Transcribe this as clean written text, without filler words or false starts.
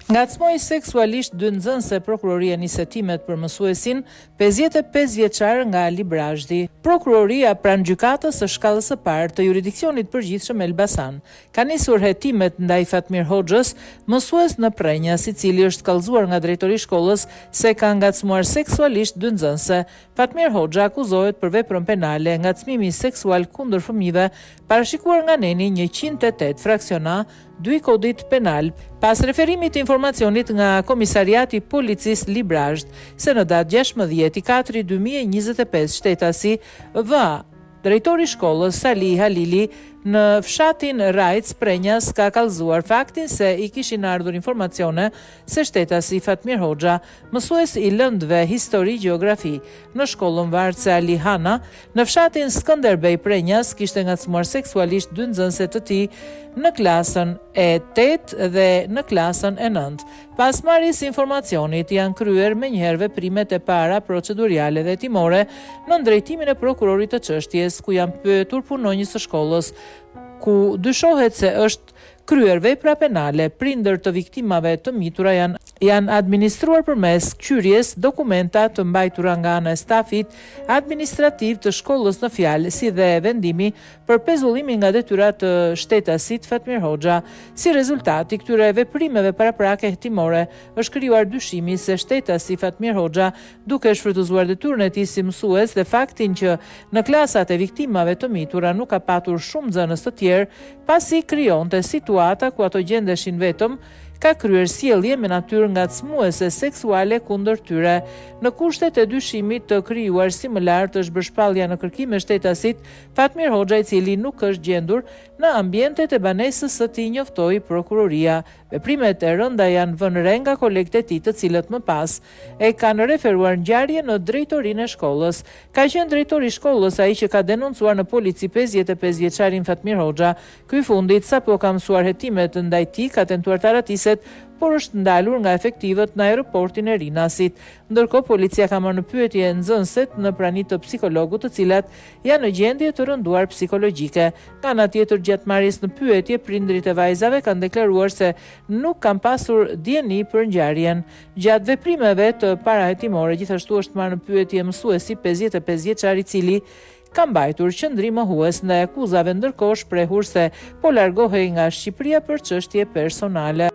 Ngacmoi seksualisht dy nxënëse prokuroria nis hetimet për mësuesin 55 vjeçar nga Librazhdi. Prokuroria pranë gjykatës së shkallës së parë të jurisdiksionit përgjithshëm Elbasan ka nisur hetimet ndaj Fatmir Hoxhës, mësues në Prenjas, i cili është kallëzuar nga drejtori i shkollës se ka ngacmuar seksualisht dy nxënëse. Fatmir Hoxha akuzohet për veprën penale ngacmimi seksual kundër fëmijëve, parashikuar nga neni 108 fraksion A 2 kodit penal, pas referimit të informacionit nga Komisariati i Policisë Librazhd se në datë 16/4/2025 shtetasi V. Drejtori i shkollës Salih Halili në fshatin Rajc Prenjas ka kallëzuar faktin se i kishin ardhur informacione se shtetasi Fatmir Hoxha, mësues i lëndëve histori gjeografi në shkollën varse Ali Hana, në fshatin Skënderbej Prenjas kishte ngacmuar seksualisht dy nxënëse të tij në klasën e 8 dhe në klasën e 9. Pas marrjes informacionit janë kryer menjëherë veprimet e para proceduriale dhe hetimore në drejtimin e prokurorit të çështjes, ku janë pyetur punonjës së shkollës, ku dyshohet se është kryer vepra penale. Prindër të viktimave të mitura janë administruar përmes qyrjes dokumenta të mbajtura nga ana e stafit administrativ të shkollës në fjalë, si dhe vendimi për pezullimin nga detyrat të shtetasit Fatmir Hoxha. Si rezultat i këtyre veprimeve paraprake hetimore është krijuar dyshimi se shtetasi Fatmir Hoxha, duke shfrytëzuar detyrën e tij si mësues dhe faktin që në klasat e viktimave të mitura nuk ka patur shumë nxënës të tjerë, pasi krijonte situata ku ato gjendeshin vetëm, ka kryer sjellje me natyrë ngacmuese seksuale kundër tyre. Në kushtet e dyshimit të krijuar si më lart është bërshpallja në kërkim e shtetasit Fatmir Hoxha, i cili nuk është gjendur në ambientet e banesës së tij, njoftoi prokuroria. Veprimet e rënda janë vënë re nga kolegët e tij, të cilët më pas e kanë referuar ngjarjen në drejtorinë e shkollës. Ka qenë drejtori i shkollës ai që ka denoncuar në polici 55 vjeçarin Fatmir Hoxha. Ky i fundit sapo ka mësuar hetimet ndaj tij, ka tentuar ta ratiset, por është ndalur nga efektivët në aeroportin e Rinasit. Ndërkohë, policia ka marrë në pyetje nxënëset në prani të psikologut, të cilat janë në gjendje të rënduar psikologjike. Nga ana tjetër, gjatë marrjes në pyetje, prindrit e vajzave kanë deklaruar se nuk kanë pasur dieni për ngjarjen. Gjatë veprimeve të parahetimore, gjithashtu është marrë në pyetje mësuesi 55 vjeçar, i cili ka mbajtur qëndrim mohues ndaj akuzave, ndërkohë shprehur se po largohej nga Shqipëria për çështje personale.